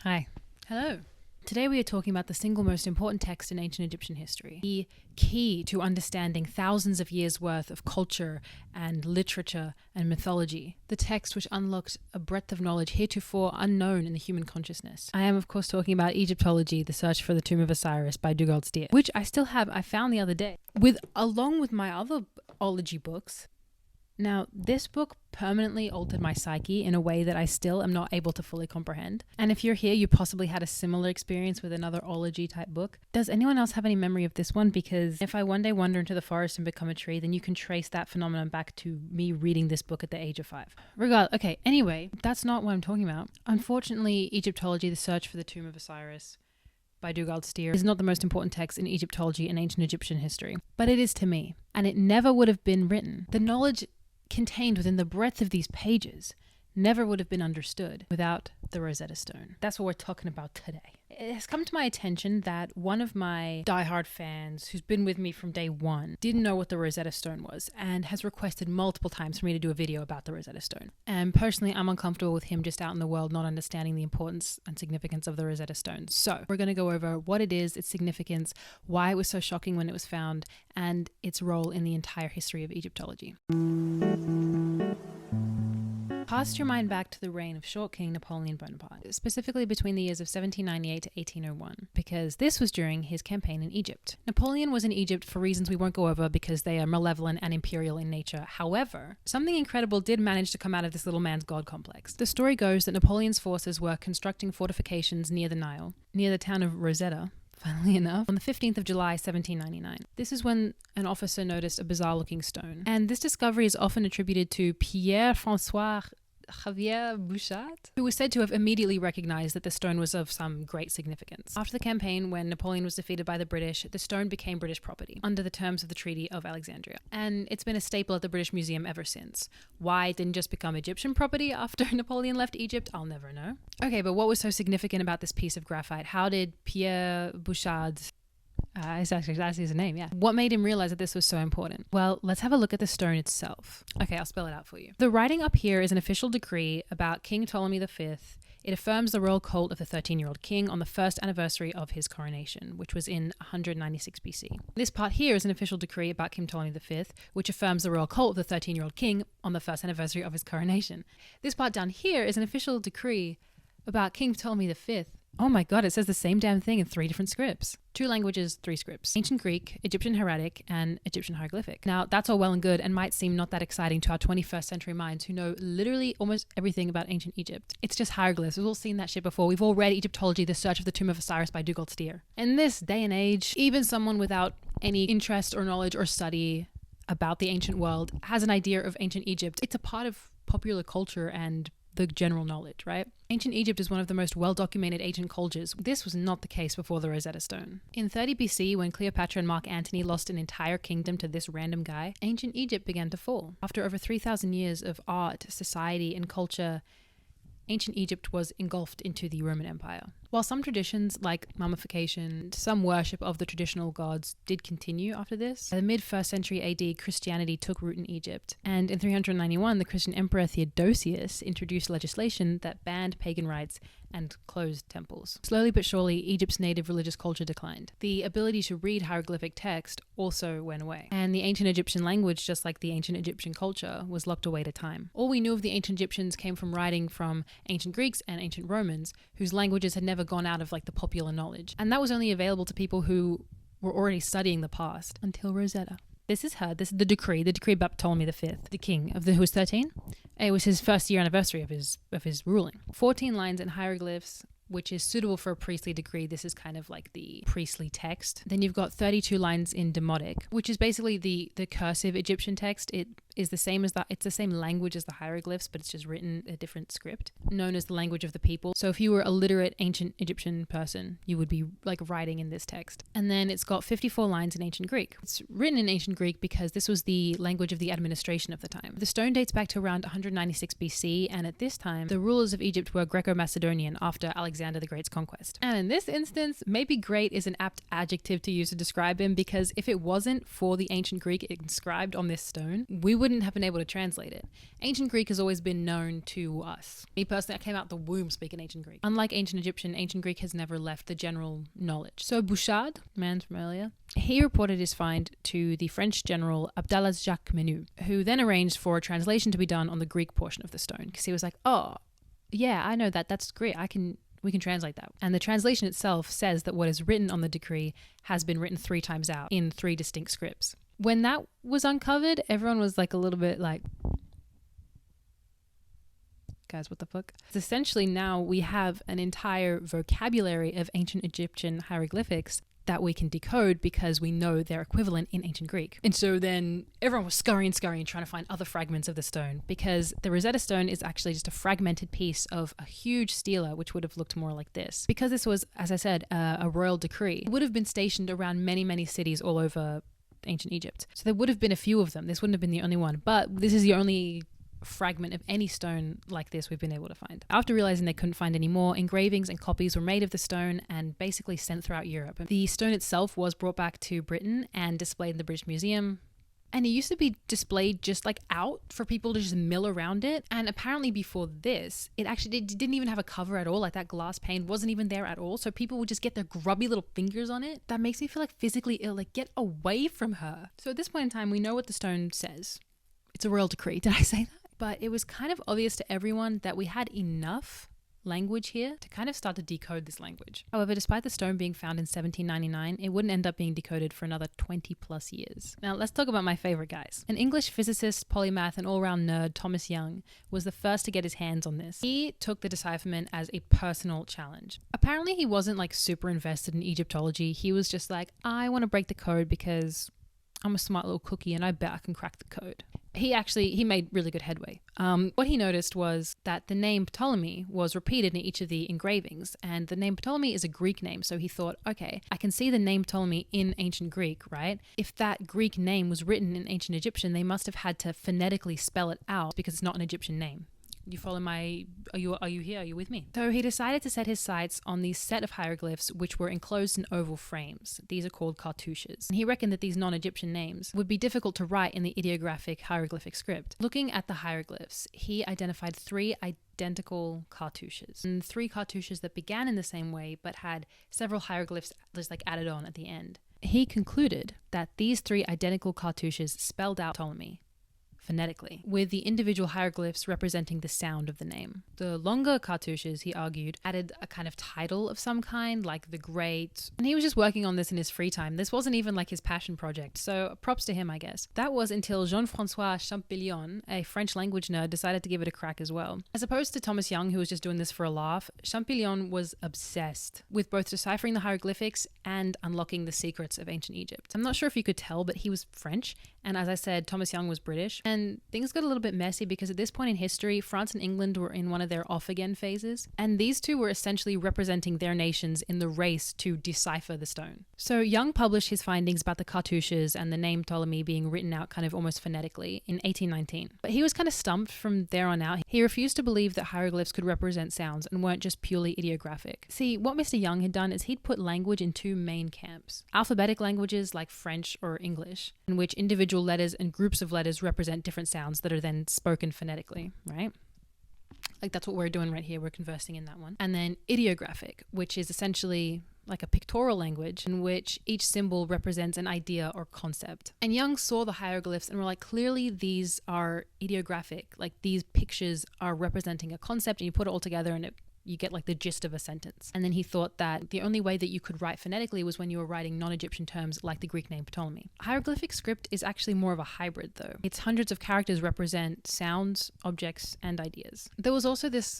Hi. Hello. Today we are talking about the single most important text in ancient Egyptian history, the key to understanding thousands of years' worth of culture and literature and mythology, the text which unlocked a breadth of knowledge heretofore unknown in the human consciousness. I am, of course, talking about Egyptology, The Search for the Tomb of Osiris by Dugald Steer, which I found the other day, along with my other ology books. Now, this book permanently altered my psyche in a way that I still am not able to fully comprehend. And if you're here, you possibly had a similar experience with another ology type book. Does anyone else have any memory of this one? Because if I one day wander into the forest and become a tree, then you can trace that phenomenon back to me reading this book at the age of 5. Anyway, that's not what I'm talking about. Unfortunately, Egyptology, The Search for the Tomb of Osiris by Dugald Steer is not the most important text in Egyptology and ancient Egyptian history, but it is to me, and it never would have been written. The knowledge contained within the breadth of these pages never would have been understood without the Rosetta Stone. That's what we're talking about today. It has come to my attention that one of my diehard fans who's been with me from day one didn't know what the Rosetta Stone was and has requested multiple times for me to do a video about the Rosetta Stone. And personally, I'm uncomfortable with him just out in the world not understanding the importance and significance of the Rosetta Stone. So we're going to go over what it is, its significance, why it was so shocking when it was found, and its role in the entire history of Egyptology. Cast your mind back to the reign of short King Napoleon Bonaparte, specifically between the years of 1798 to 1801, because this was during his campaign in Egypt. Napoleon was in Egypt for reasons we won't go over because they are malevolent and imperial in nature. However, something incredible did manage to come out of this little man's god complex. The story goes that Napoleon's forces were constructing fortifications near the Nile, near the town of Rosetta, funnily enough, on the 15th of July, 1799. This is when an officer noticed a bizarre-looking stone. And this discovery is often attributed to Pierre-François Xavier Bouchard, who was said to have immediately recognized that the stone was of some great significance. After the campaign, when Napoleon was defeated by the British, the stone became British property under the terms of the Treaty of Alexandria. And it's been a staple at the British Museum ever since. Why it didn't just become Egyptian property after Napoleon left Egypt, I'll never know. Okay, but what was so significant about this piece of graphite? How did Pierre Bouchard... that's his name, yeah. What made him realize that this was so important? Well, let's have a look at the stone itself. Okay, I'll spell it out for you. The writing up here is an official decree about King Ptolemy V. It affirms the royal cult of the 13-year-old king on the first anniversary of his coronation, which was in 196 BC. This part here is an official decree about King Ptolemy V, which affirms the royal cult of the 13-year-old king on the first anniversary of his coronation. This part down here is an official decree about King Ptolemy V. Oh my god, it says the same damn thing in 3 different scripts. 2 languages, 3 scripts. Ancient Greek, Egyptian Hieratic, and Egyptian hieroglyphic. Now, that's all well and good and might seem not that exciting to our 21st century minds who know literally almost everything about ancient Egypt. It's just hieroglyphs. We've all seen that shit before. We've all read Egyptology, The Search of the Tomb of Osiris by Dugald Steer. In this day and age, even someone without any interest or knowledge or study about the ancient world has an idea of ancient Egypt. It's a part of popular culture and the general knowledge, right? Ancient Egypt is one of the most well-documented ancient cultures. This was not the case before the Rosetta Stone. In 30 BC, when Cleopatra and Mark Antony lost an entire kingdom to this random guy, ancient Egypt began to fall. After over 3,000 years of art, society, and culture, ancient Egypt was engulfed into the Roman Empire. While some traditions, like mummification, some worship of the traditional gods did continue after this, by the mid-1st century AD, Christianity took root in Egypt. And in 391, the Christian emperor Theodosius introduced legislation that banned pagan rites and closed temples. Slowly but surely, Egypt's native religious culture declined. The ability to read hieroglyphic text also went away. And the ancient Egyptian language, just like the ancient Egyptian culture, was locked away to time. All we knew of the ancient Egyptians came from writing from ancient Greeks and ancient Romans, whose languages had never gone out of like the popular knowledge. And that was only available to people who were already studying the past until Rosetta. This is the decree about Ptolemy V, the king of who was 13. It was his first year anniversary of his ruling. 14 lines in hieroglyphs, which is suitable for a priestly decree. This is kind of like the priestly text. Then you've got 32 lines in Demotic, which is basically the cursive Egyptian text. It is the same as that. It's the same language as the hieroglyphs, but it's just written a different script, known as the language of the people. So if you were a literate ancient Egyptian person, you would be like writing in this text. And then it's got 54 lines in ancient Greek. It's written in ancient Greek because this was the language of the administration of the time. The stone dates back to around 196 BC, and at this time, the rulers of Egypt were Greco-Macedonian after Alexander the Great's conquest. And in this instance, maybe great is an apt adjective to use to describe him, because if it wasn't for the ancient Greek inscribed on this stone, we would wouldn't have been able to translate it. Ancient Greek has always been known to us. Me personally, I came out the womb speaking ancient Greek. Unlike ancient Egyptian, ancient Greek has never left the general knowledge. So Bouchard, man from earlier, he reported his find to the French general Abdallah Jacques Menu, who then arranged for a translation to be done on the Greek portion of the stone, because he was like, oh, yeah, I know that. That's great. We can translate that. And the translation itself says that what is written on the decree has been written 3 times out in 3 distinct scripts. When that was uncovered, everyone was like a little bit like, guys, what the fuck? Essentially now we have an entire vocabulary of ancient Egyptian hieroglyphics that we can decode because we know their equivalent in ancient Greek. And so then everyone was scurrying, trying to find other fragments of the stone, because the Rosetta Stone is actually just a fragmented piece of a huge stela, which would have looked more like this. Because this was, as I said, a royal decree, it would have been stationed around many, many cities all over ancient Egypt. So there would have been a few of them. This wouldn't have been the only one, but this is the only fragment of any stone like this we've been able to find. After realizing they couldn't find any more, engravings and copies were made of the stone and basically sent throughout Europe. The stone itself was brought back to Britain and displayed in the British Museum. And it used to be displayed just like out for people to just mill around it. And apparently before this, it didn't even have a cover at all. Like that glass pane wasn't even there at all. So people would just get their grubby little fingers on it. That makes me feel like physically ill. Like, get away from her. So at this point in time, we know what the stone says. It's a royal decree. Did I say that? But it was kind of obvious to everyone that we had enough language here to kind of start to decode this language. However, despite the stone being found in 1799, it wouldn't end up being decoded for another 20 plus years. Now let's talk about my favorite guys. An English physicist, polymath, and all-round nerd, Thomas Young, was the first to get his hands on this. He took the decipherment as a personal challenge. Apparently he wasn't like super invested in Egyptology. He was just like, I want to break the code because I'm a smart little cookie and I bet I can crack the code. He made really good headway. What he noticed was that the name Ptolemy was repeated in each of the engravings, and the name Ptolemy is a Greek name. So he thought, okay, I can see the name Ptolemy in ancient Greek, right? If that Greek name was written in ancient Egyptian, they must have had to phonetically spell it out because it's not an Egyptian name. You follow my, are you here? Are you with me? So he decided to set his sights on these set of hieroglyphs which were enclosed in oval frames. These are called cartouches. And he reckoned that these non-Egyptian names would be difficult to write in the ideographic hieroglyphic script. Looking at the hieroglyphs, he identified 3 identical cartouches. And 3 cartouches that began in the same way but had several hieroglyphs just like added on at the end. He concluded that these 3 identical cartouches spelled out Ptolemy phonetically, with the individual hieroglyphs representing the sound of the name. The longer cartouches, he argued, added a kind of title of some kind, like the Great, and he was just working on this in his free time. This wasn't even like his passion project, so props to him, I guess. That was until Jean-François Champollion, a French language nerd, decided to give it a crack as well. As opposed to Thomas Young, who was just doing this for a laugh, Champollion was obsessed with both deciphering the hieroglyphics and unlocking the secrets of ancient Egypt. I'm not sure if you could tell, but he was French, and as I said, Thomas Young was British. And things got a little bit messy because at this point in history, France and England were in one of their off-again phases. And these two were essentially representing their nations in the race to decipher the stone. So Young published his findings about the cartouches and the name Ptolemy being written out kind of almost phonetically in 1819. But he was kind of stumped from there on out. He refused to believe that hieroglyphs could represent sounds and weren't just purely ideographic. See, what Mr. Young had done is he'd put language in 2 main camps. Alphabetic languages like French or English, in which individual letters and groups of letters represent different sounds that are then spoken phonetically, right? Like that's what we're doing right here. We're conversing in that one. And then ideographic, which is essentially like a pictorial language in which each symbol represents an idea or concept. And Young saw the hieroglyphs and were like, clearly these are ideographic. Like these pictures are representing a concept, and you put it all together and you get like the gist of a sentence. And then he thought that the only way that you could write phonetically was when you were writing non-Egyptian terms like the Greek name Ptolemy. Hieroglyphic script is actually more of a hybrid though. Its hundreds of characters represent sounds, objects, and ideas. There was also this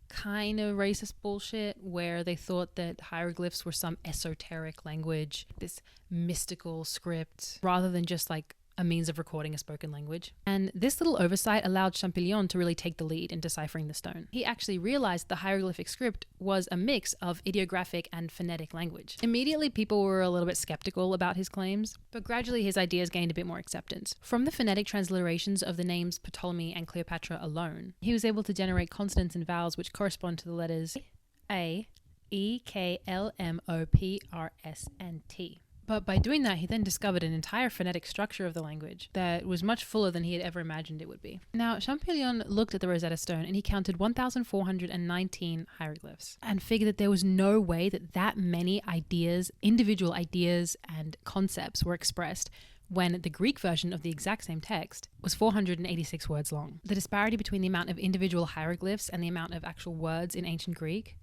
kind of racist bullshit where they thought that hieroglyphs were some esoteric language, this mystical script, rather than just like a means of recording a spoken language. And this little oversight allowed Champollion to really take the lead in deciphering the stone. He actually realized the hieroglyphic script was a mix of ideographic and phonetic language. Immediately, people were a little bit skeptical about his claims, but gradually his ideas gained a bit more acceptance. From the phonetic transliterations of the names Ptolemy and Cleopatra alone, he was able to generate consonants and vowels which correspond to the letters A, E, K, L, M, O, P, R, S, and T. But by doing that, he then discovered an entire phonetic structure of the language that was much fuller than he had ever imagined it would be. Now, Champollion looked at the Rosetta Stone and he counted 1,419 hieroglyphs and figured that there was no way that that many ideas, individual ideas and concepts were expressed when the Greek version of the exact same text was 486 words long. The disparity between the amount of individual hieroglyphs and the amount of actual words in ancient Greek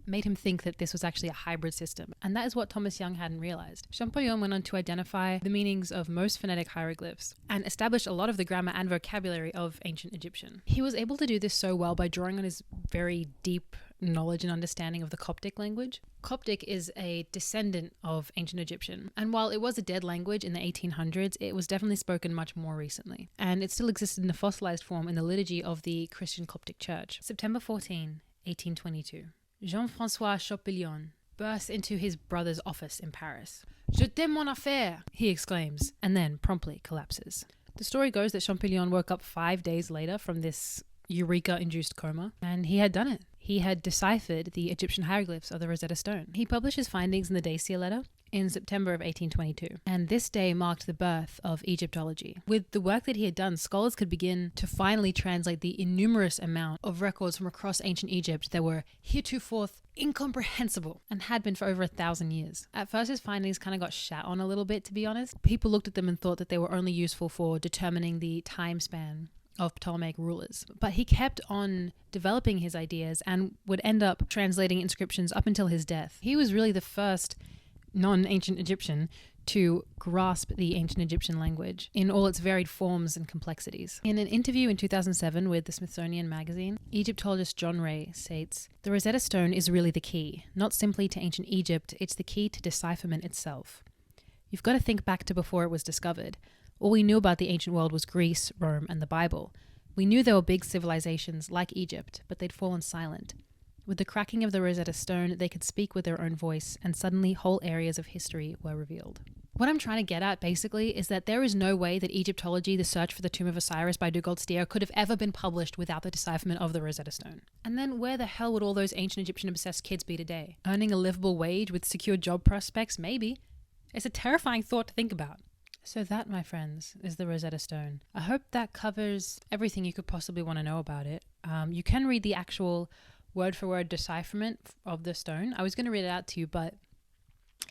made him think that this was actually a hybrid system. And that is what Thomas Young hadn't realized. Champollion went on to identify the meanings of most phonetic hieroglyphs and established a lot of the grammar and vocabulary of ancient Egyptian. He was able to do this so well by drawing on his very deep knowledge and understanding of the Coptic language. Coptic is a descendant of ancient Egyptian, and while it was a dead language in the 1800s, it was definitely spoken much more recently, and it still existed in a fossilized form in the liturgy of the Christian Coptic Church. September 14, 1822. Jean-François Champollion bursts into his brother's office in Paris. "Je t'aime mon affaire," he exclaims, and then promptly collapses. The story goes that Champollion woke up 5 days later from this eureka-induced coma, and he had done it. He had deciphered the Egyptian hieroglyphs of the Rosetta Stone. He published his findings in the Dacia letter in September of 1822, and this day marked the birth of Egyptology. With the work that he had done, scholars could begin to finally translate the innumerous amount of records from across ancient Egypt that were heretofore incomprehensible and had been for over 1,000 years. At first, his findings kind of got shat on a little bit, to be honest. People looked at them and thought that they were only useful for determining the time span of Ptolemaic rulers. But he kept on developing his ideas and would end up translating inscriptions up until his death. He was really the first non-ancient Egyptian to grasp the ancient Egyptian language in all its varied forms and complexities. In an interview in 2007 with the Smithsonian magazine, Egyptologist John Ray states, "The Rosetta Stone is really the key, not simply to ancient Egypt, it's the key to decipherment itself. You've got to think back to before it was discovered. All we knew about the ancient world was Greece, Rome, and the Bible. We knew there were big civilizations like Egypt, but they'd fallen silent. With the cracking of the Rosetta Stone, they could speak with their own voice, and suddenly whole areas of history were revealed." What I'm trying to get at, basically, is that there is no way that Egyptology, the search for the tomb of Osiris by Dugald Steer, could have ever been published without the decipherment of the Rosetta Stone. And then where the hell would all those ancient Egyptian-obsessed kids be today? Earning a livable wage with secure job prospects? Maybe. It's a terrifying thought to think about. So that, my friends, is the Rosetta Stone. I hope that covers everything you could possibly want to know about it. You can read the actual word-for-word decipherment of the stone. I was going to read it out to you, but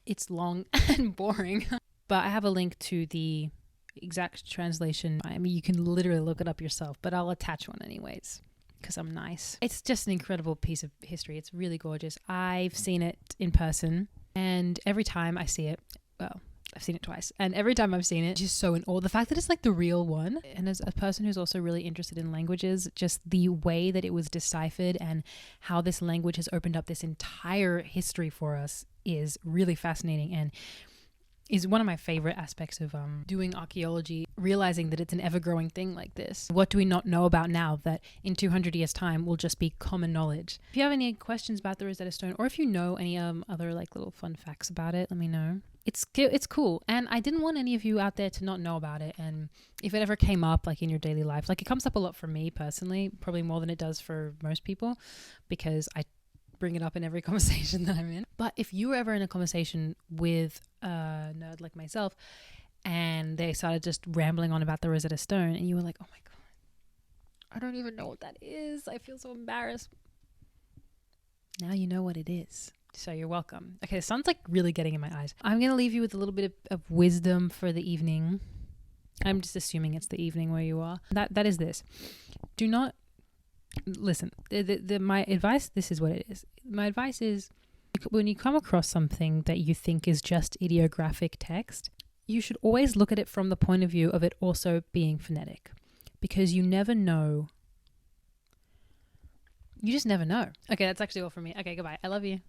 it's long and boring. But I have a link to the exact translation. I mean, you can literally look it up yourself, but I'll attach one anyways, because I'm nice. It's just an incredible piece of history. It's really gorgeous. I've seen it in person, and every time I see it, well, I've seen it twice, and every time I've seen it, just so in awe. The fact that it's like the real one, and as a person who's also really interested in languages, just the way that it was deciphered and how this language has opened up this entire history for us is really fascinating, and is one of my favorite aspects of doing archaeology, realizing that it's an ever-growing thing like this. What do we not know about now that in 200 years' time will just be common knowledge? If you have any questions about the Rosetta Stone, or if you know any other like little fun facts about it, let me know. It's cool, and I didn't want any of you out there to not know about it. And if it ever came up like in your daily life, like it comes up a lot for me personally, probably more than it does for most people, because I bring it up in every conversation that I'm in. But if you were ever in a conversation with a nerd like myself and they started just rambling on about the Rosetta Stone and you were like, oh my god, I don't even know what that is, I feel so embarrassed, now you know what it is. So you're welcome. Okay, the sun's like really getting in my eyes. I'm going to leave you with a little bit of wisdom for the evening. I'm just assuming it's the evening where you are. That is this. Do not listen. My advice, this is what it is. My advice is, when you come across something that you think is just ideographic text, you should always look at it from the point of view of it also being phonetic, because you never know. You just never know. Okay, that's actually all from me. Okay, goodbye. I love you.